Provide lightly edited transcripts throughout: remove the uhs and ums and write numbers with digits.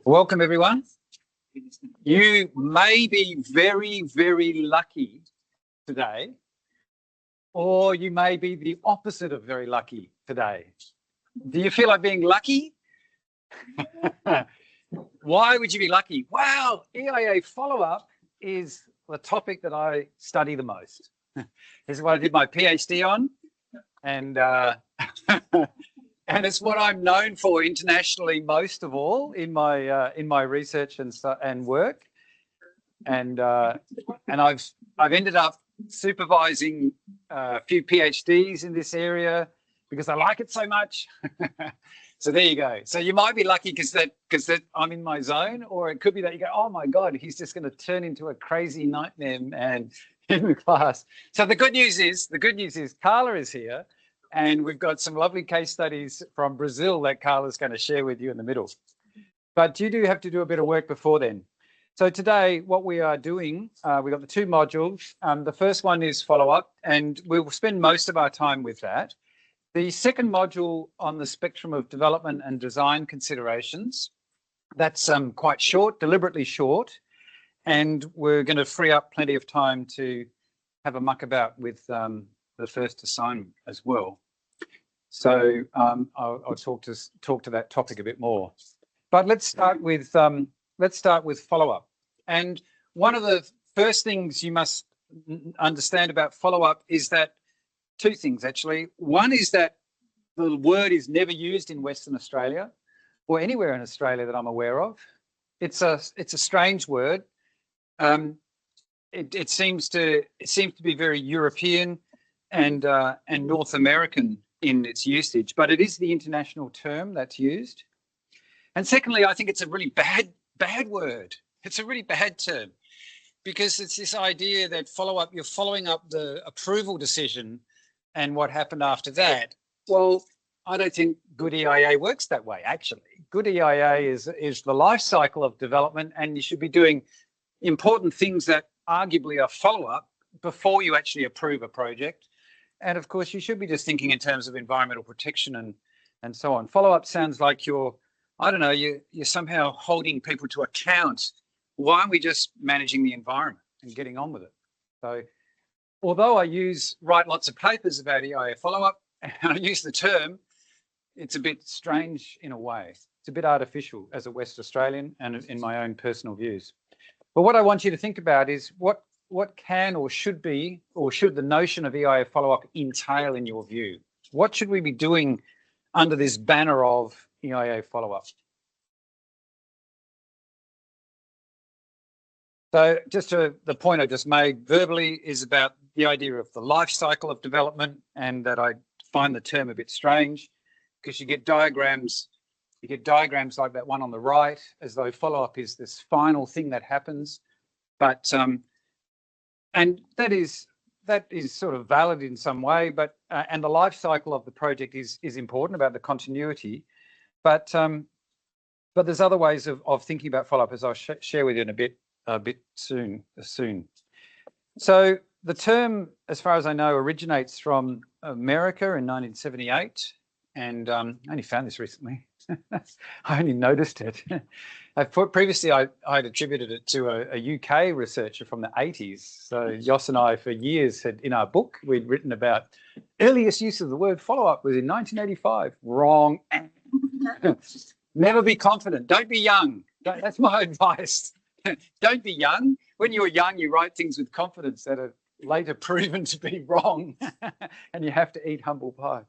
Welcome, everyone. You may be very, very lucky today, or you may be the opposite of very lucky today. Do you feel like being lucky? Why would you be lucky? Well, EIA follow-up is the topic that I study the most. This is what I did my PhD on, and and it's what I'm known for internationally most of all in my research and work, and I've ended up supervising a few PhDs in this area because I like it so much. So there you go. So you might be lucky because I'm in my zone, or it could be that you go, oh my God, he's just going to turn into a crazy nightmare man in the class. So the good news is Carla is here, and we've got some lovely case studies from Brazil that Carla's going to share with you in the middle. But you do have to do a bit of work before then. So today, what we are doing, we've got the two modules. The first one is follow-up, and we'll spend most of our time with that. The second module on the spectrum of development and design considerations, that's quite short, deliberately short, and we're going to free up plenty of time to have a muck about with the first assignment as well. So I'll talk to that topic a bit more. But let's start with follow-up. And one of the first things you must understand about follow-up is that two things, actually. One is that the word is never used in Western Australia or anywhere in Australia that I'm aware of. It's a strange word. It seems to be very European and North American in its usage, but it is the international term that's used. And secondly, I think it's a really bad word. It's a really bad term because it's this idea that you're following up the approval decision and what happened after that. Well, I don't think good EIA works that way, actually. Good EIA is the life cycle of development, and you should be doing important things that arguably are follow-up before you actually approve a project. And of course, you should be just thinking in terms of environmental protection and so on. Follow-up sounds like you're somehow holding people to account. Why aren't we just managing the environment and getting on with it? So although I write lots of papers about EIA follow-up, and I use the term, it's a bit strange in a way. It's a bit artificial as a West Australian and in my own personal views. But what I want you to think about is what can or should the notion of EIA follow-up entail in your view? What should we be doing under this banner of EIA follow-up? So the point I just made verbally is about the idea of the life cycle of development, and that I find the term a bit strange because you get diagrams like that one on the right, as though follow-up is this final thing that happens. But and that is sort of valid in some way, but and the life cycle of the project is important about the continuity, but there's other ways of thinking about follow-up, as I'll share with you in a bit soon. So the term, as far as I know, originates from America in 1978, and I only found this recently. I only noticed it. Previously, I'd attributed it to a UK researcher from the 80s. So Jos and I, for years, in our book, we'd written about earliest use of the word follow-up was in 1985. Wrong. Never be confident. Don't be young. That's my advice. Don't be young. When you're young, you write things with confidence that are later proven to be wrong, and you have to eat humble pie.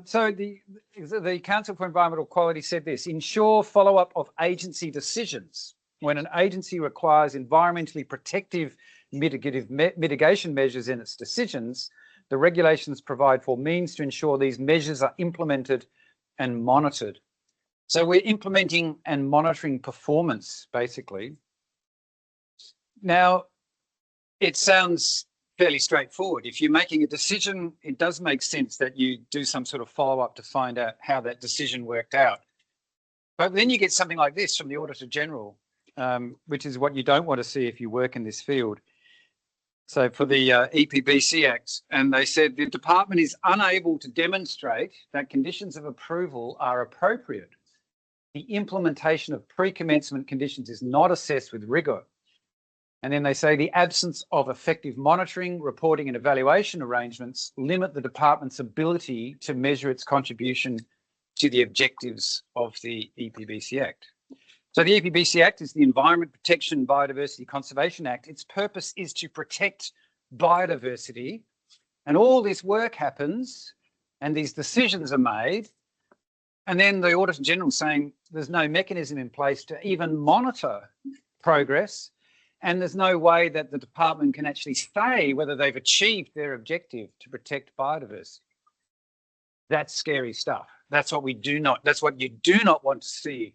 So the Council for Environmental Quality said this: ensure follow-up of agency decisions. When an agency requires environmentally protective mitigation measures in its decisions, the regulations provide for means to ensure these measures are implemented and monitored. So we're implementing and monitoring performance, basically. Now, it sounds fairly straightforward. If you're making a decision, it does make sense that you do some sort of follow-up to find out how that decision worked out. But then you get something like this from the Auditor General, which is what you don't want to see if you work in this field. So for the EPBC Act, and they said the department is unable to demonstrate that conditions of approval are appropriate. The implementation of pre-commencement conditions is not assessed with rigour. And then they say the absence of effective monitoring, reporting and evaluation arrangements limit the department's ability to measure its contribution to the objectives of the EPBC Act. So the EPBC Act is the Environment Protection Biodiversity Conservation Act. Its purpose is to protect biodiversity, and all this work happens and these decisions are made, and then the Auditor General saying there's no mechanism in place to even monitor progress, and there's no way that the department can actually say whether they've achieved their objective to protect biodiversity. That's scary stuff. That's what you do not want to see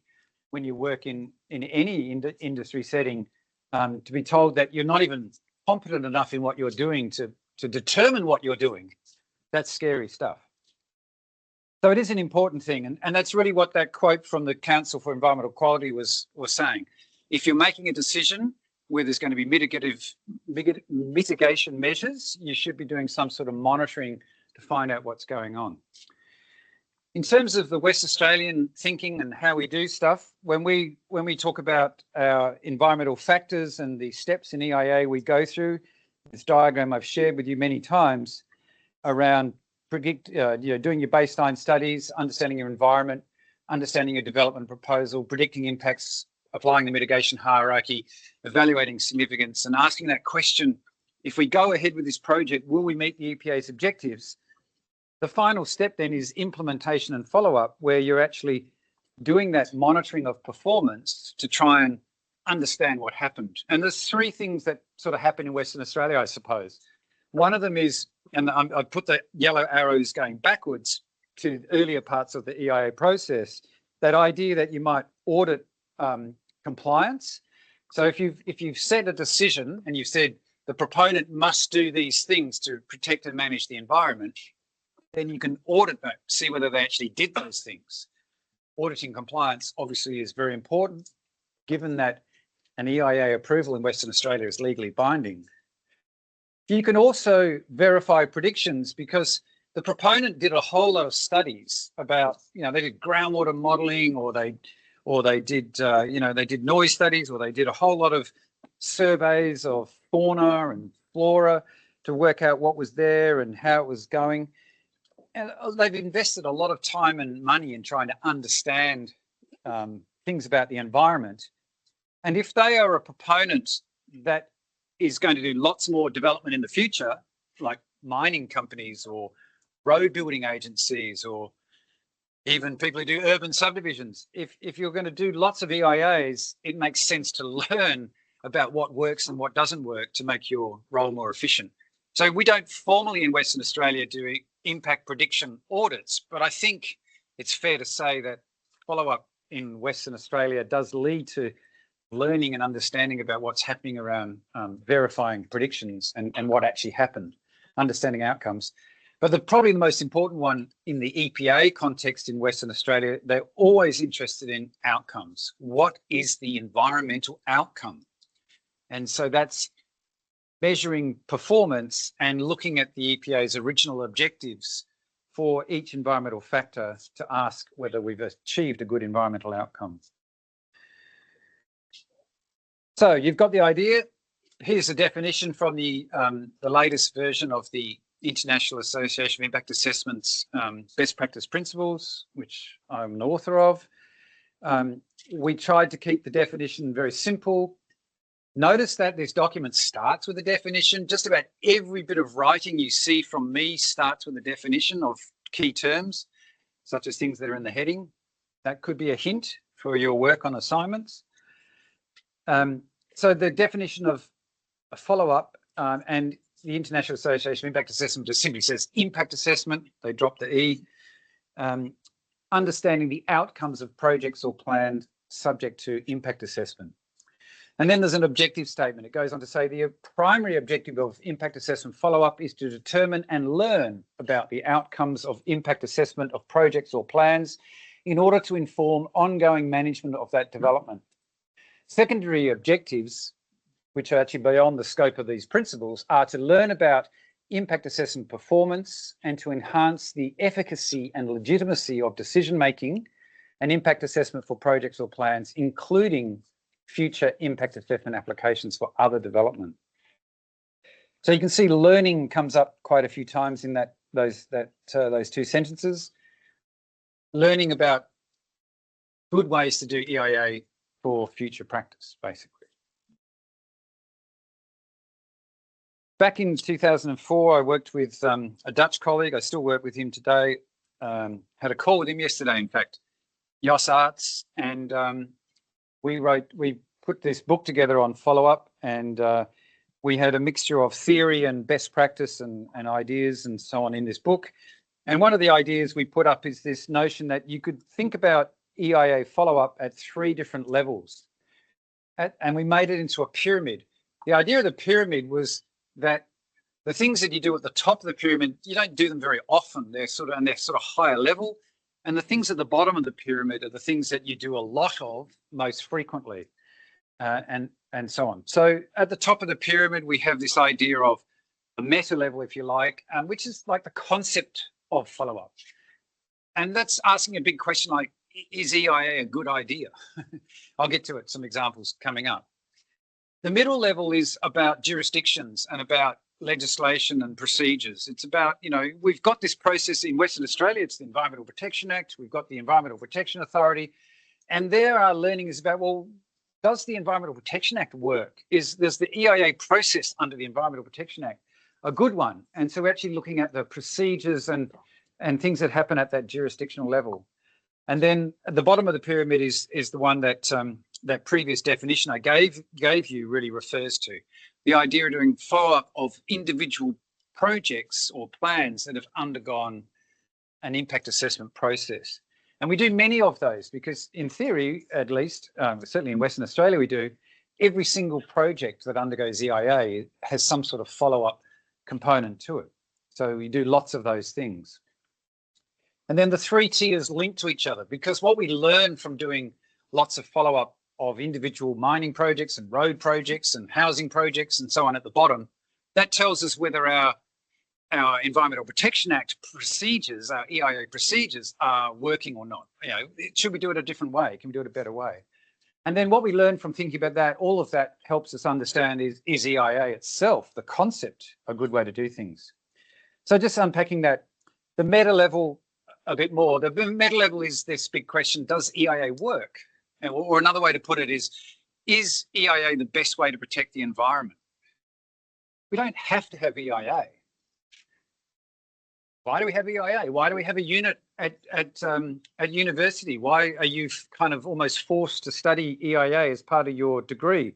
when you work in any industry setting, to be told that you're not even competent enough in what you're doing to determine what you're doing. That's scary stuff. So it is an important thing, and that's really what that quote from the Council for Environmental Quality was saying. If you're making a decision where there's going to be mitigation measures, you should be doing some sort of monitoring to find out what's going on. In terms of the West Australian thinking and how we do stuff, when we talk about our environmental factors and the steps in EIA we go through, this diagram I've shared with you many times around doing your baseline studies, understanding your environment, understanding your development proposal, predicting impacts, applying the mitigation hierarchy, evaluating significance, and asking that question, if we go ahead with this project, will we meet the EPA's objectives? The final step then is implementation and follow-up, where you're actually doing that monitoring of performance to try and understand what happened. And there's three things that sort of happen in Western Australia, I suppose. One of them is, and I put the yellow arrows going backwards to earlier parts of the EIA process, that idea that you might audit compliance. So if you've set a decision and you've said the proponent must do these things to protect and manage the environment, then you can audit that, see whether they actually did those things. Auditing compliance obviously is very important, given that an EIA approval in Western Australia is legally binding. You can also verify predictions, because the proponent did a whole lot of studies about, they did groundwater modelling, or they did noise studies, or they did a whole lot of surveys of fauna and flora to work out what was there and how it was going. And they've invested a lot of time and money in trying to understand things about the environment. And if they are a proponent that is going to do lots more development in the future, like mining companies or road building agencies, or even people who do urban subdivisions, if you're going to do lots of EIAs, it makes sense to learn about what works and what doesn't work to make your role more efficient. So we don't formally in Western Australia do impact prediction audits, but I think it's fair to say that follow-up in Western Australia does lead to learning and understanding about what's happening around verifying predictions and what actually happened, understanding outcomes. But probably the most important one in the EPA context in Western Australia, they're always interested in outcomes. What is the environmental outcome? And so that's measuring performance and looking at the EPA's original objectives for each environmental factor to ask whether we've achieved a good environmental outcome. So you've got the idea. Here's a definition from the latest version of the International Association of Impact Assessments Best Practice Principles, which I'm an author of. We tried to keep the definition very simple. Notice that this document starts with a definition. Just about every bit of writing you see from me starts with a definition of key terms, such as things that are in the heading. That could be a hint for your work on assignments. So the definition of a follow-up and the International Association of Impact Assessment just simply says impact assessment. They drop the E. Understanding the outcomes of projects or plans subject to impact assessment. And then there's an objective statement. It goes on to say the primary objective of impact assessment follow-up is to determine and learn about the outcomes of impact assessment of projects or plans in order to inform ongoing management of that development. Secondary objectives which are actually beyond the scope of these principles, are to learn about impact assessment performance and to enhance the efficacy and legitimacy of decision-making and impact assessment for projects or plans, including future impact assessment applications for other development. So you can see learning comes up quite a few times in those two sentences. Learning about good ways to do EIA for future practice, basically. Back in 2004, I worked with a Dutch colleague. I still work with him today. Had a call with him yesterday, in fact, Jos Arts, and we put this book together on follow-up, and we had a mixture of theory and best practice and ideas and so on in this book. And one of the ideas we put up is this notion that you could think about EIA follow-up at 3 different levels. And we made it into a pyramid. The idea of the pyramid was that the things that you do at the top of the pyramid, you don't do them very often. They're sort of higher level. And the things at the bottom of the pyramid are the things that you do a lot of most frequently, and so on. So at the top of the pyramid, we have this idea of a meta level, if you like, which is like the concept of follow-up. And that's asking a big question like, is EIA a good idea? I'll get to it, some examples coming up. The middle level is about jurisdictions and about legislation and procedures. It's about, we've got this process in Western Australia, it's the Environmental Protection Act, we've got the Environmental Protection Authority, and there our learning is about, well, does the Environmental Protection Act work? There's the EIA process under the Environmental Protection Act a good one? And so we're actually looking at the procedures and things that happen at that jurisdictional level. And then at the bottom of the pyramid is the one that that previous definition I gave you really refers to. The idea of doing follow-up of individual projects or plans that have undergone an impact assessment process. And we do many of those because in theory, at least, certainly in Western Australia we do, every single project that undergoes EIA has some sort of follow-up component to it. So we do lots of those things. And then the 3 tiers link to each other because what we learn from doing lots of follow-up of individual mining projects and road projects and housing projects and so on at the bottom, that tells us whether our Environmental Protection Act procedures, our EIA procedures are working or not. Should we do it a different way? Can we do it a better way? And then what we learn from thinking about that, all of that helps us understand is EIA itself, the concept, a good way to do things. So just unpacking that, the meta level a bit more. The meta level is this big question, does EIA work? Or another way to put it is EIA the best way to protect the environment? We don't have to have EIA. Why do we have EIA? Why do we have a unit at university? Why are you kind of almost forced to study EIA as part of your degree?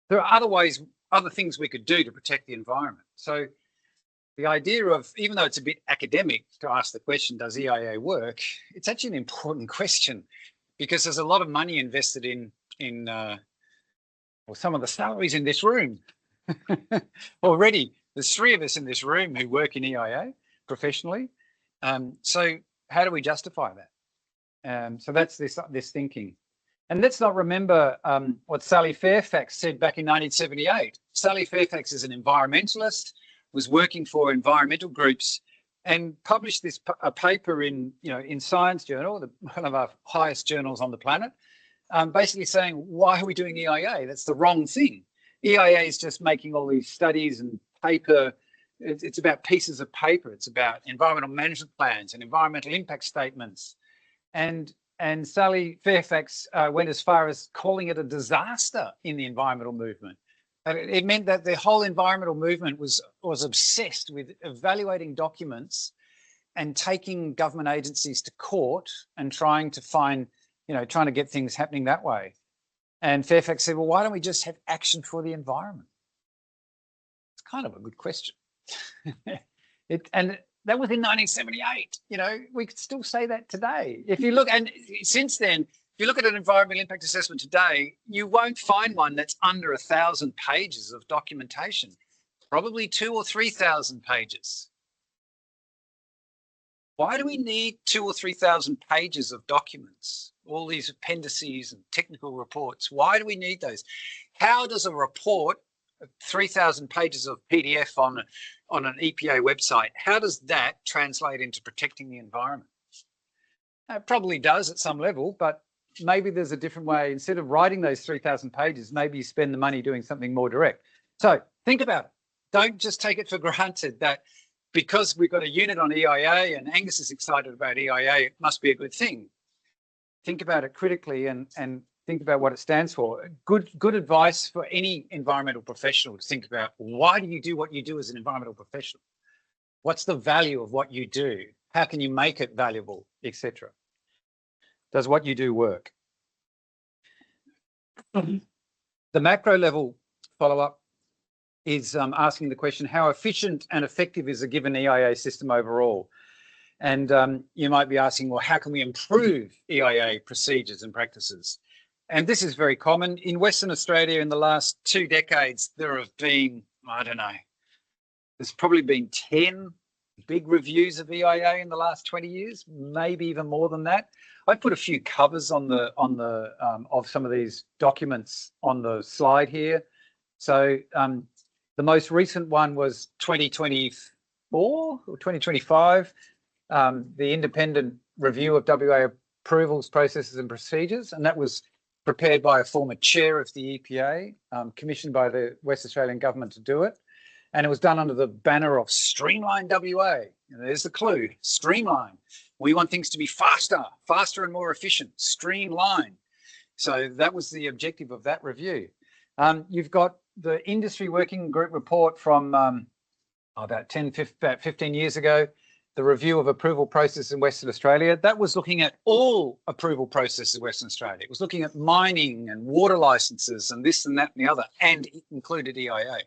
There are other things we could do to protect the environment. So the idea of, even though it's a bit academic to ask the question, does EIA work? It's actually an important question because there's a lot of money invested in some of the salaries in this room. Already, there's 3 of us in this room who work in EIA professionally. So how do we justify that? So that's this thinking. And let's not remember what Sally Fairfax said back in 1978. Sally Fairfax is an environmentalist, was working for environmental groups and published a paper in Science Journal, one of our highest journals on the planet, basically saying, why are we doing EIA? That's the wrong thing. EIA is just making all these studies and paper. It's about pieces of paper. It's about environmental management plans and environmental impact statements. And Sally Fairfax went as far as calling it a disaster in the environmental movement. It meant that the whole environmental movement was obsessed with evaluating documents and taking government agencies to court and trying to get things happening that way. And Fairfax said, well, why don't we just have action for the environment? It's kind of a good question. And that was in 1978. We could still say that today. If you look, and since then, if you look at an environmental impact assessment today, you won't find one that's under 1,000 pages of documentation, probably 2,000 or 3,000 pages. Why do we need 2,000 or 3,000 pages of documents? All these appendices and technical reports. Why do we need those? how does a report, 3,000 pages of PDF on an EPA website, how does that translate into protecting the environment? It probably does at some level, but maybe there's a different way. Instead of writing those 3,000 pages, maybe you spend the money doing something more direct. So think about it. Don't just take it for granted that because we've got a unit on EIA and Angus is excited about EIA, it must be a good thing. Think about it critically and think about what it stands for. Good advice for any environmental professional to think about, why do you do what you do as an environmental professional? What's the value of what you do? How can you make it valuable, etc.? Does what you do work? The macro level follow-up is asking the question, how efficient and effective is a given EIA system overall? And you might be asking, well, how can we improve EIA procedures and practices? And this is very common. In Western Australia in the last 2 decades, there have been, I don't know, there's probably been 10 big reviews of EIA in the last 20 years, maybe even more than that. I put a few covers on the of some of these documents on the slide here. So the most recent one was 2024 or 2025, the independent review of WA approvals, processes and procedures, and that was prepared by a former chair of the EPA, commissioned by the West Australian government to do it. And it was done under the banner of Streamline WA. And there's the clue, streamline. We want things to be faster and more efficient, streamline. So that was the objective of that review. You've got the industry working group report from about 15 years ago, the review of approval process in Western Australia. That was looking at all approval processes in Western Australia. It was looking at mining and water licenses and this and that and the other, and it included EIA.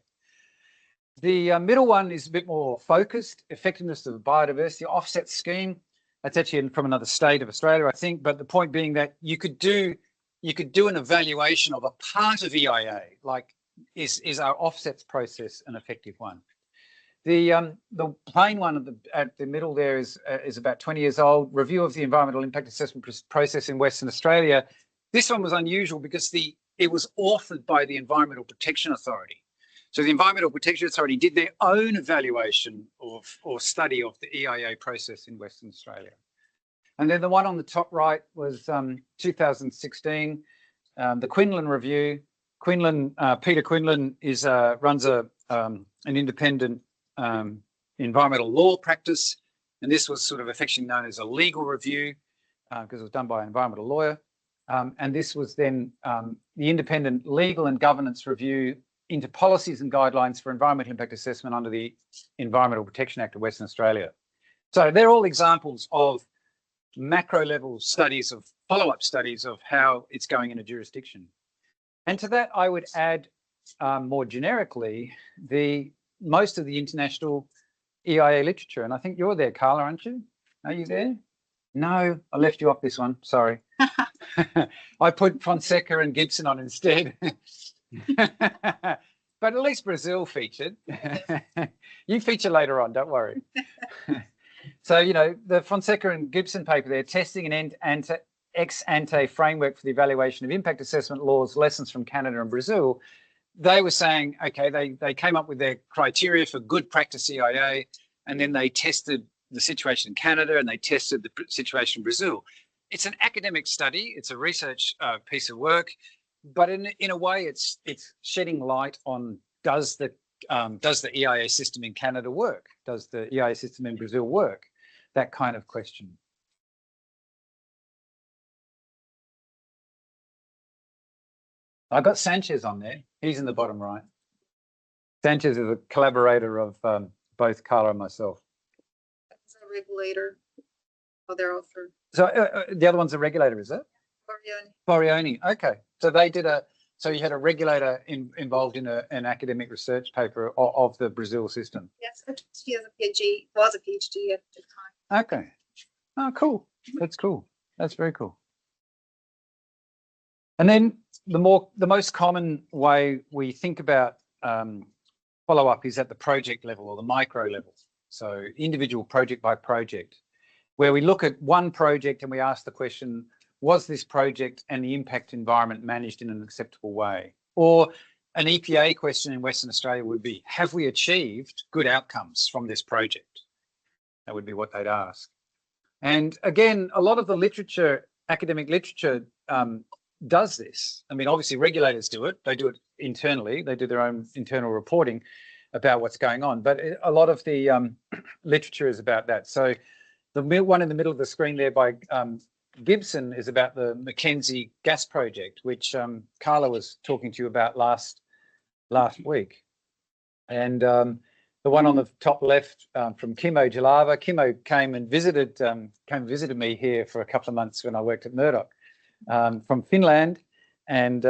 The middle one is a bit more focused, effectiveness of the biodiversity offset scheme. That's actually from another state of Australia, I think. But the point being that you could do an evaluation of a part of EIA, like is our offsets process an effective one? The plain one at the middle there is about 20 years old. Review of the environmental impact assessment process in Western Australia. This one was unusual because it was authored by the Environmental Protection Authority. So the Environmental Protection Authority did their own evaluation or study of the EIA process in Western Australia. And then the one on the top right was 2016, the Quinlan review. Peter Quinlan runs an independent environmental law practice, and this was sort of affectionately known as a legal review because it was done by an environmental lawyer. And this was then the independent legal and governance review into policies and guidelines for environmental impact assessment under the Environmental Protection Act of Western Australia. So they're all examples of macro level studies, of follow-up studies of how it's going in a jurisdiction. And to that, I would add more generically, most of the international EIA literature. And I think you're there, Carla, aren't you? Are you there? No, I left you off this one, sorry. I put Fonseca and Gibson on instead. But at least Brazil featured. You feature later on, don't worry. So, you know, the Fonseca and Gibson paper, they're testing an ex-ante framework for the evaluation of impact assessment laws, lessons from Canada and Brazil. They were saying, okay, they came up with their criteria for good practice EIA, and then they tested the situation in Canada and they tested the situation in Brazil. It's an academic study. It's a research piece of work. But in a way, it's shedding light on does the EIA system in Canada work? Does the EIA system in Brazil work? That kind of question. I got Sanchez on there. He's in the bottom right. Sanchez is a collaborator of both Carla and myself. That's a regulator. Oh, they're all for. So the other one's a regulator, is it? Borioni. Okay. So they did so you had a regulator involved in an academic research paper of the Brazil system. Yes, she has a PhD, was a PhD at the time. Okay. Oh, cool. That's cool. That's very cool. And then the most common way we think about follow-up is at the project level or the micro level. So individual project by project, where we look at one project and we ask the question, was this project and the impact environment managed in an acceptable way? Or an EPA question in Western Australia would be, have we achieved good outcomes from this project? That would be what they'd ask. And again, a lot of the literature, academic literature, does this. I mean, obviously regulators do it. They do it internally. They do their own internal reporting about what's going on. But a lot of the literature is about that. So the one in the middle of the screen there by Gibson is about the Mackenzie gas project, which Carla was talking to you about last week. And the one on the top left from Kimmo Jalava. Kimmo came and visited me here for a couple of months when I worked at Murdoch from Finland, and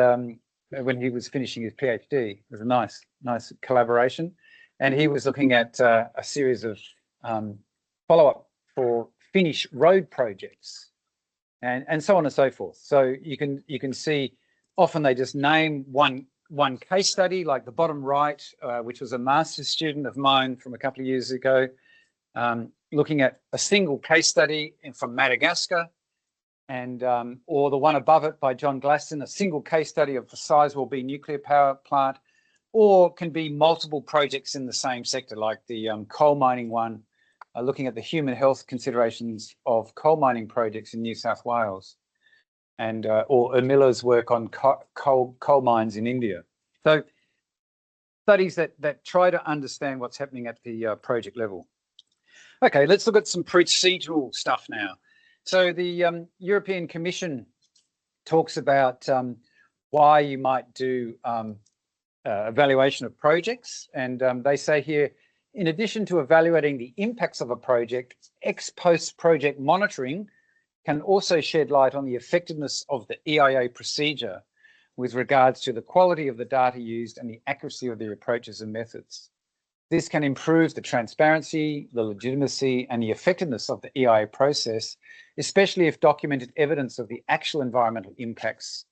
when he was finishing his PhD. It was a nice collaboration, and he was looking at a series of follow-up for Finnish road projects, and so on and so forth. So you can see often they just name one case study, like the bottom right, which was a master's student of mine from a couple of years ago, looking at a single case study from Madagascar, and or the one above it by John Glaston, a single case study of the Sizewell B nuclear power plant, or can be multiple projects in the same sector, like the coal mining one, looking at the human health considerations of coal mining projects in New South Wales, and or Urmila's work on coal mines in India. So studies that try to understand what's happening at the project level. Okay, let's look at some procedural stuff now. So the European Commission talks about why you might do evaluation of projects, and they say here, in addition to evaluating the impacts of a project, ex post project monitoring can also shed light on the effectiveness of the EIA procedure with regards to the quality of the data used and the accuracy of the approaches and methods. This can improve the transparency, the legitimacy, and the effectiveness of the EIA process, especially if documented evidence of the actual environmental impacts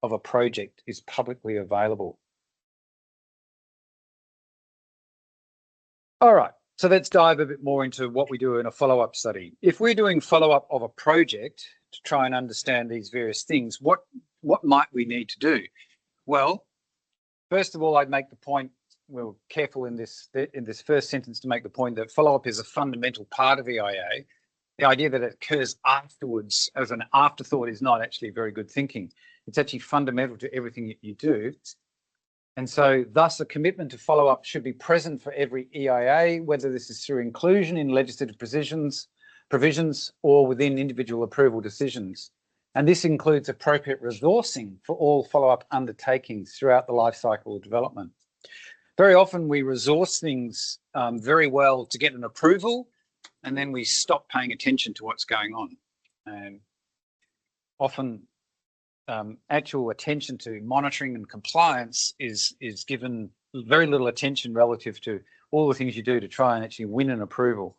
of a project is publicly available. All right, so let's dive a bit more into what we do in a follow-up study. If we're doing follow-up of a project to try and understand these various things, what might we need to do? Well, first of all, I'd make the point, we're careful in this first sentence to make the point that follow-up is a fundamental part of EIA. The idea that it occurs afterwards as an afterthought is not actually very good thinking. It's actually fundamental to everything that you do. And so thus a commitment to follow-up should be present for every EIA, whether this is through inclusion in legislative provisions or within individual approval decisions. And this includes appropriate resourcing for all follow-up undertakings throughout the life cycle of development. Very often we resource things very well to get an approval, and then we stop paying attention to what's going on. And often actual attention to monitoring and compliance is given very little attention relative to all the things you do to try and actually win an approval.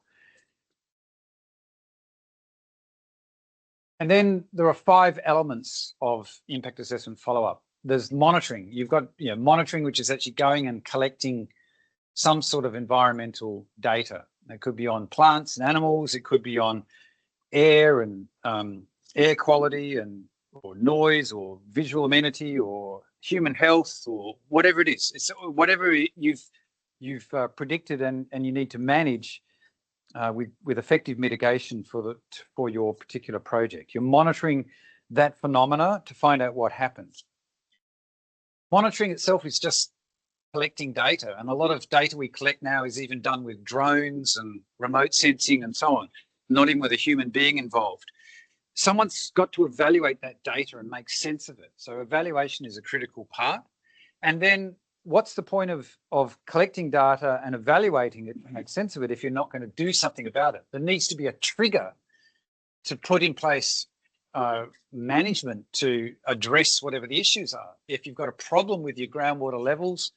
And then there are 5 elements of impact assessment follow-up. There's monitoring. You've got monitoring, which is actually going and collecting some sort of environmental data. It could be on plants and animals. It could be on air and air quality and or noise or visual amenity or human health or whatever it is. It's whatever you've predicted and you need to manage with effective mitigation for your particular project. You're monitoring that phenomena to find out what happens. Monitoring itself is just collecting data, and a lot of data we collect now is even done with drones and remote sensing and so on, not even with a human being involved. Someone's got to evaluate that data and make sense of it. So evaluation is a critical part. And then what's the point of collecting data and evaluating it and make sense of it if you're not going to do something about it? There needs to be a trigger to put in place management to address whatever the issues are. If you've got a problem with your groundwater levels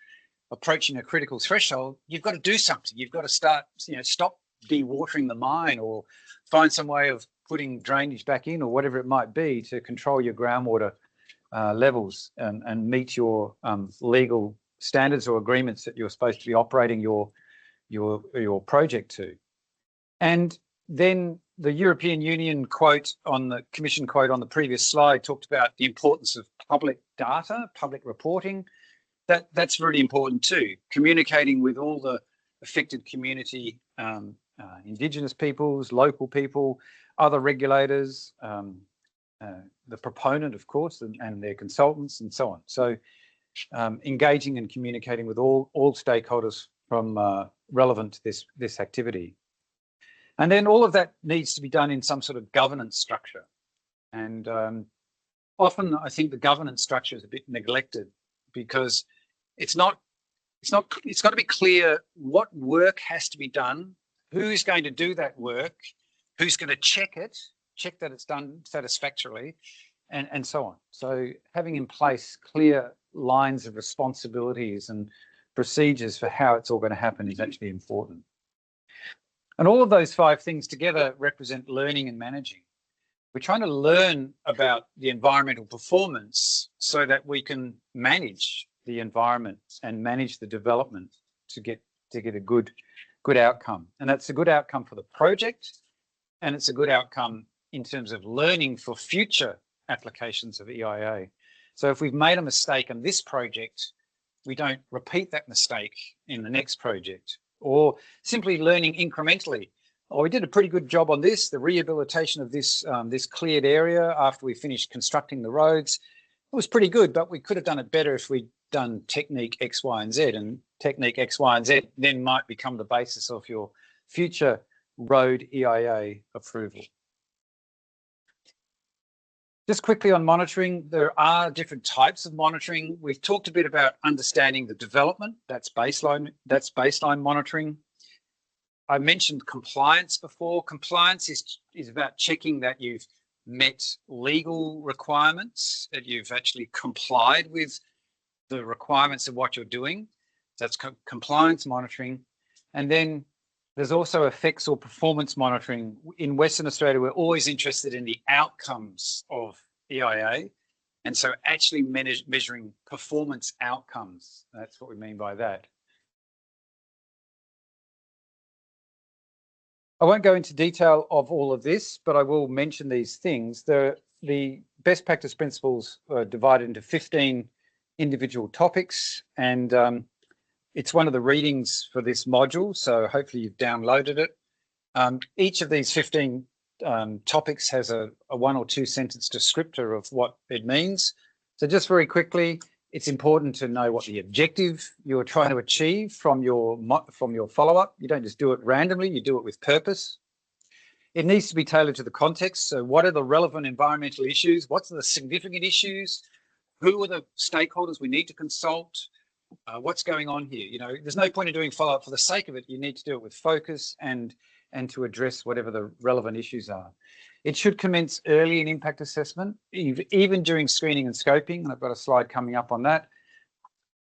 approaching a critical threshold, you've got to do something. You've got to start, stop dewatering the mine or find some way of putting drainage back in or whatever it might be to control your groundwater levels and meet your legal standards or agreements that you're supposed to be operating your project to. And then the European Union quote on the Commission quote on the previous slide talked about the importance of public data, public reporting, that's really important too. Communicating with all the affected community, Indigenous peoples, local people, other regulators, the proponent, of course, and their consultants and so on. So engaging and communicating with all stakeholders from relevant to this activity. And then all of that needs to be done in some sort of governance structure. And often I think the governance structure is a bit neglected because it's got to be clear what work has to be done, who's going to do that work, who's going to check that it's done satisfactorily, and so on. So having in place clear lines of responsibilities and procedures for how it's all going to happen is actually important. And all of those 5 things together represent learning and managing. We're trying to learn about the environmental performance so that we can manage the environment and manage the development to get a good outcome. And that's a good outcome for the project, and it's a good outcome in terms of learning for future applications of EIA. So if we've made a mistake in this project, we don't repeat that mistake in the next project, or simply learning incrementally. Oh, we did a pretty good job on this, the rehabilitation of this, this cleared area after we finished constructing the roads. It was pretty good, but we could have done it better if we'd done technique X, Y, and Z. And technique X, Y, and Z then might become the basis of your future road EIA approval. Just quickly on monitoring, there are different types of monitoring. We've talked a bit about understanding the development. That's baseline monitoring. I mentioned compliance before. Compliance is about checking that you've met legal requirements, that you've actually complied with the requirements of what you're doing. That's compliance monitoring. And then there's also effects or performance monitoring. In Western Australia, we're always interested in the outcomes of EIA. And so actually measuring performance outcomes. That's what we mean by that. I won't go into detail of all of this, but I will mention these things. The best practice principles are divided into 15 individual topics, and it's one of the readings for this module, so hopefully you've downloaded it. Each of these 15 topics has a 1 or 2 sentence descriptor of what it means. So just very quickly, it's important to know what the objective you're trying to achieve from your follow-up. You don't just do it randomly, you do it with purpose. It needs to be tailored to the context. So what are the relevant environmental issues? What's the significant issues? Who are the stakeholders we need to consult? What's going on here? You know, there's no point in doing follow-up for the sake of it. You need to do it with focus and to address whatever the relevant issues are. It should commence early in impact assessment, even during screening and scoping, and I've got a slide coming up on that.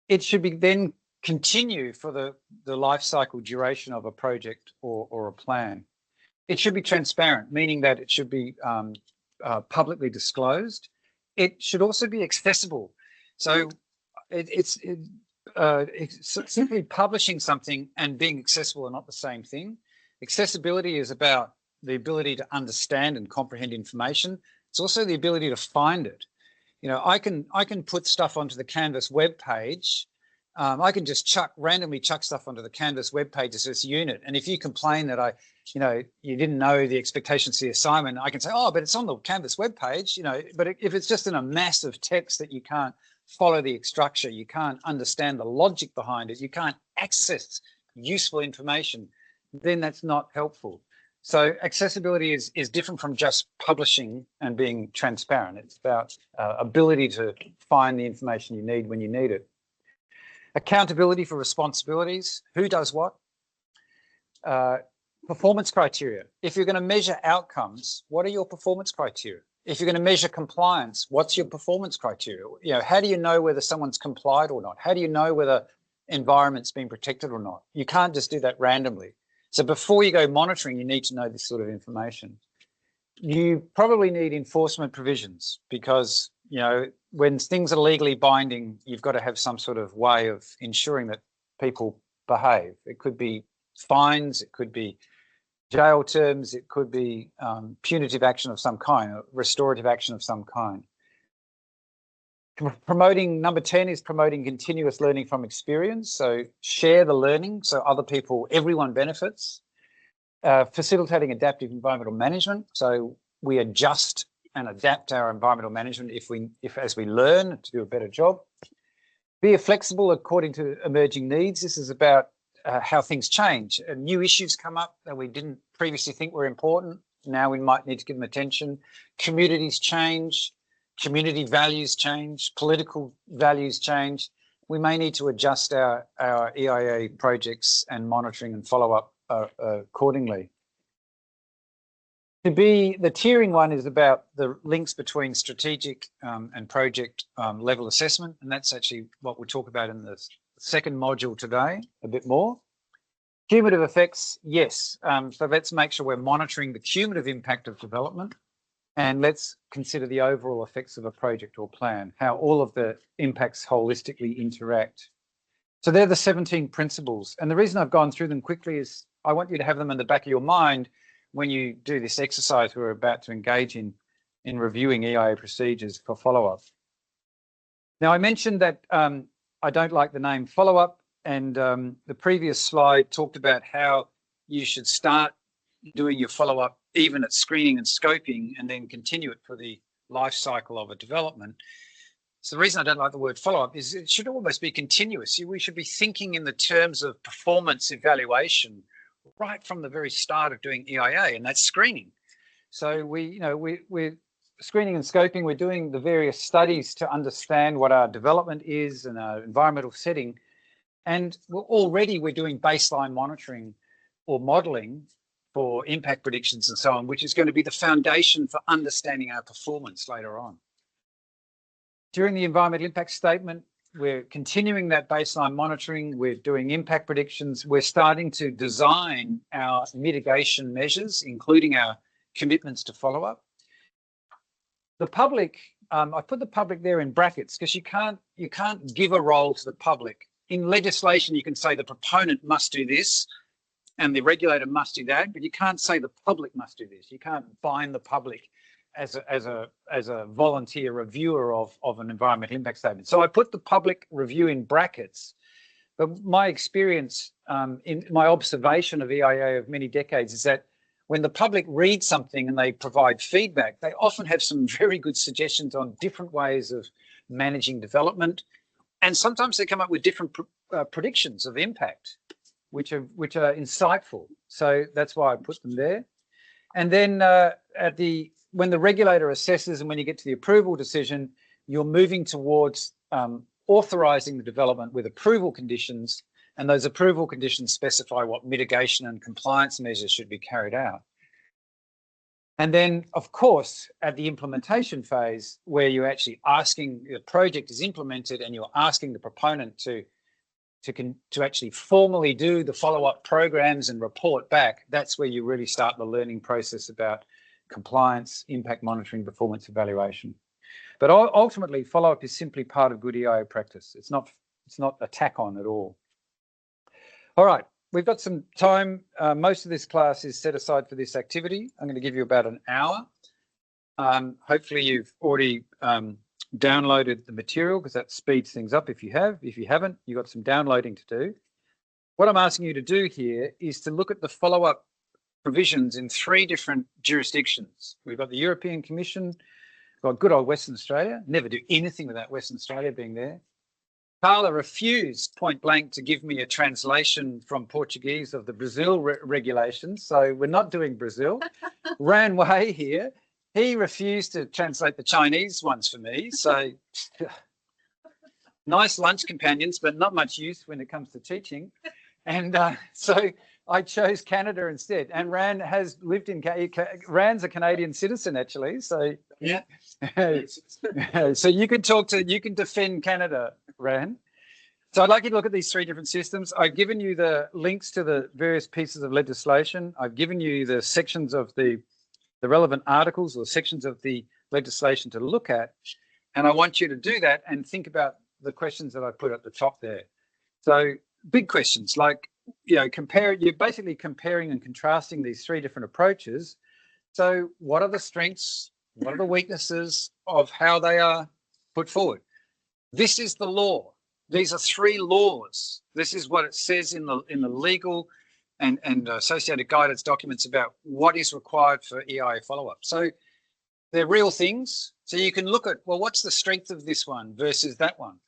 It should be then continue for the life cycle duration of a project or a plan. It should be transparent, meaning that it should be publicly disclosed. It should also be accessible. So it's simply publishing something and being accessible are not the same thing. Accessibility is about the ability to understand and comprehend information. It's also the ability to find it. You know, I can put stuff onto the Canvas web page. I can just randomly chuck stuff onto the Canvas web page as this unit. And if you complain that you didn't know the expectations of the assignment, I can say, oh, but it's on the Canvas web page, you know. But if it's just in a mass of text that you can't follow the structure, you can't understand the logic behind it, you can't access useful information, then that's not helpful. So accessibility is different from just publishing and being transparent. It's about ability to find the information you need when you need it. Accountability for responsibilities. Who does what? Performance criteria. If you're going to measure outcomes, what are your performance criteria? If you're going to measure compliance, what's your performance criteria? You know, how do you know whether someone's complied or not? How do you know whether environment's been protected or not? You can't just do that randomly. So before you go monitoring, you need to know this sort of information. You probably need enforcement provisions because, you know, when things are legally binding, you've got to have some sort of way of ensuring that people behave. It could be fines, it could be jail terms, it could be punitive action of some kind, or restorative action of some kind. Promoting, number 10 is promoting continuous learning from experience. So share the learning so other people, everyone benefits. Facilitating adaptive environmental management. So we adjust and adapt our environmental management as we learn to do a better job. Be flexible according to emerging needs. This is about how things change. New issues come up that we didn't previously think were important. Now we might need to give them attention. Communities change. Community values change, political values change. We may need to adjust our EIA projects and monitoring and follow up accordingly. The tiering one is about the links between strategic and project level assessment, and that's actually what we'll talk about in the second module today, a bit more. Cumulative effects, yes. So let's make sure we're monitoring the cumulative impact of development. And let's consider the overall effects of a project or plan, how all of the impacts holistically interact. So they're the 17 principles. And the reason I've gone through them quickly is I want you to have them in the back of your mind when you do this exercise we're about to engage in reviewing EIA procedures for follow-up. Now, I mentioned that I don't like the name follow-up, and the previous slide talked about how you should start doing your follow-up even at screening and scoping, and then continue it for the life cycle of a development. So the reason I don't like the word follow-up is it should almost be continuous. We should be thinking in the terms of performance evaluation right from the very start of doing EIA, and that's screening. So we're screening and scoping, we're doing the various studies to understand what our development is and our environmental setting. And we're doing baseline monitoring or modeling for impact predictions and so on, which is going to be the foundation for understanding our performance later on. During the environmental impact statement, we're continuing that baseline monitoring, we're doing impact predictions, we're starting to design our mitigation measures, including our commitments to follow-up. The public, I put the public there in brackets because you can't give a role to the public. In legislation, you can say the proponent must do this, and the regulator must do that, but you can't say the public must do this. You can't bind the public as a volunteer reviewer of an environmental impact statement. So I put the public review in brackets, but my experience in my observation of EIA of many decades is that when the public reads something and they provide feedback, they often have some very good suggestions on different ways of managing development, and sometimes they come up with different predictions of impact, which are insightful. So that's why I put them there. And then when the regulator assesses and when you get to the approval decision, you're moving towards authorising the development with approval conditions, and those approval conditions specify what mitigation and compliance measures should be carried out. And then, of course, at the implementation phase, where you're actually asking, the project is implemented and you're asking the proponent to actually formally do the follow-up programs and report back, that's where you really start the learning process about compliance, impact monitoring, performance evaluation. But ultimately, follow-up is simply part of good EIA practice. It's not a tack on at all. All right, we've got some time. Most of this class is set aside for this activity. I'm going to give you about an hour. Hopefully you've already downloaded the material, because that speeds things up if you have. If you haven't, you've got some downloading to do. What I'm asking you to do here is to look at the follow-up provisions in 3 different jurisdictions. We've got the European Commission, we've got good old Western Australia. Never do anything without Western Australia being there. Carla refused point blank to give me a translation from Portuguese of the Brazil regulations, so we're not doing Brazil. Ran Wei here, he refused to translate the Chinese ones for me, so nice lunch companions, but not much use when it comes to teaching. And so I chose Canada instead, and Ran has lived in Ran's a Canadian citizen actually, so yeah. So you can defend Canada, Ran. So I'd like you to look at these 3 different systems. I've given you the links to the various pieces of legislation. I've given you the sections of the relevant articles or sections of the legislation to look at, and I want you to do that and think about the questions that I put at the top there. So big questions like, you're basically comparing and contrasting these 3 different approaches. So what are the strengths? What are the weaknesses of how they are put forward? This is the law. These are 3 laws. This is what it says in the legal and associated guidance documents about what is required for EIA follow-up. So they're real things. So you can look at, well, what's the strength of this one versus that one?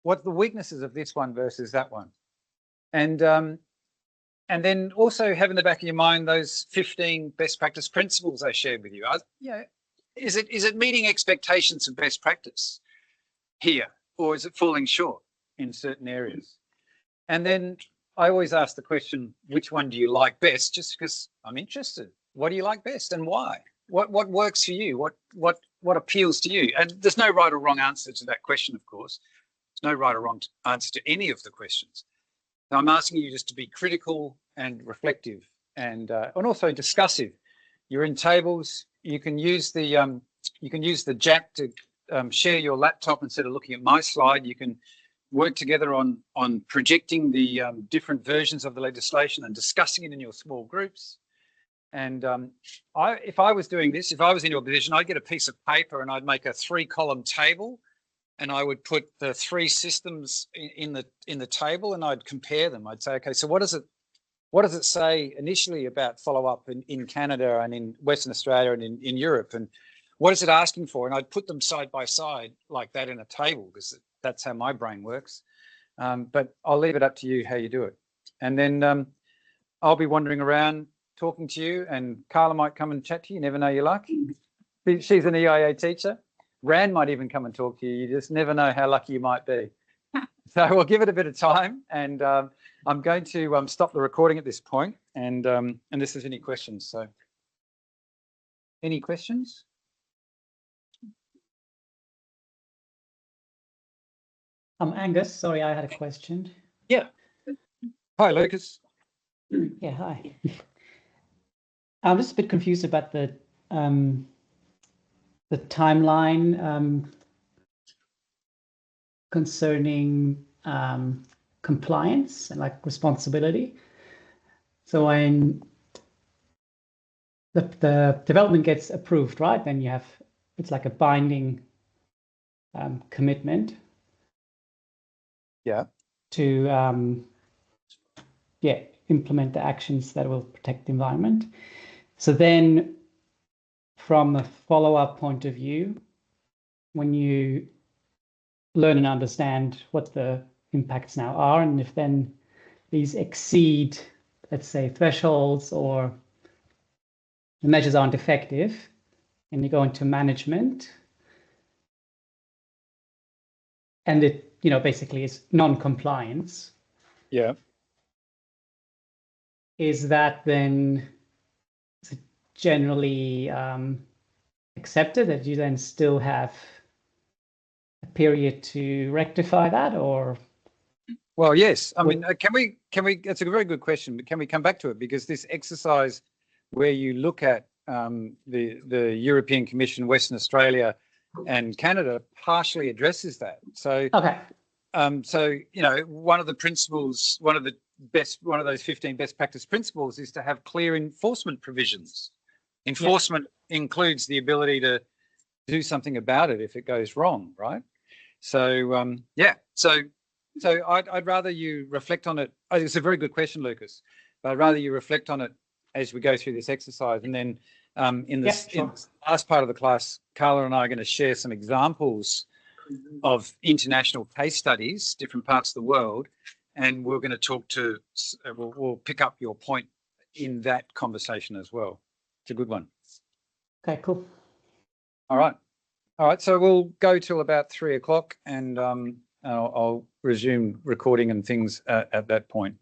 What are the weaknesses of this one versus that one? And then also have in the back of your mind those 15 best practice principles I shared with you. Is it meeting expectations of best practice here, or is it falling short in certain areas? And then I always ask the question, which one do you like best? Just because I'm interested. What do you like best and why? What works for you? What appeals to you? And there's no right or wrong answer to that question, of course. There's no right or wrong answer to any of the questions. So I'm asking you just to be critical and reflective and also discussive. You're in tables. You can use the jack to share your laptop instead of looking at my slide. You can work together on projecting the different versions of the legislation and discussing it in your small groups. And if I was doing this, if I was in your position, I'd get a piece of paper and I'd make a 3-column table, and I would put the 3 systems in the table, and I'd compare them. I'd say, okay, so what does it say initially about follow-up in Canada and in Western Australia and in Europe, and what is it asking for? And I'd put them side by side like that in a table, because that's how my brain works. But I'll leave it up to you how you do it. And then I'll be wandering around talking to you, and Carla might come and chat to you. You never know your luck. She's an EIA teacher. Rand might even come and talk to you. You just never know how lucky you might be. So we'll give it a bit of time, and I'm going to stop the recording at this point, and this is any questions. So any questions? Angus, sorry, I had a question. Yeah. Hi, Lucas. Yeah, hi. I'm just a bit confused about the timeline concerning compliance and like responsibility. So when the development gets approved, right, then it's like a binding commitment. Yeah. To implement the actions that will protect the environment. So then from a follow-up point of view, when you learn and understand what the impacts now are, and if then these exceed, let's say, thresholds, or the measures aren't effective, and you go into management, and it, basically is non-compliance. Yeah. Is that then generally accepted, that you then still have a period to rectify that, or? Well, yes. I mean, can we? It's a very good question, but can we come back to it? Because this exercise where you look at the European Commission, Western Australia and Canada partially addresses that. So, okay. So, one of the principles, one of those 15 best practice principles is to have clear enforcement provisions. Enforcement includes the ability to do something about it if it goes wrong, right? So, So I'd rather you reflect on it. Oh, it's a very good question, Lucas, but I'd rather you reflect on it as we go through this exercise. And then in this last part of the class, Carla and I are going to share some examples of international case studies, different parts of the world, and we're going to talk to, we'll pick up your point in that conversation as well. It's a good one. Okay, cool. All right. So we'll go till about 3 o'clock, and I'll resume recording and things at that point.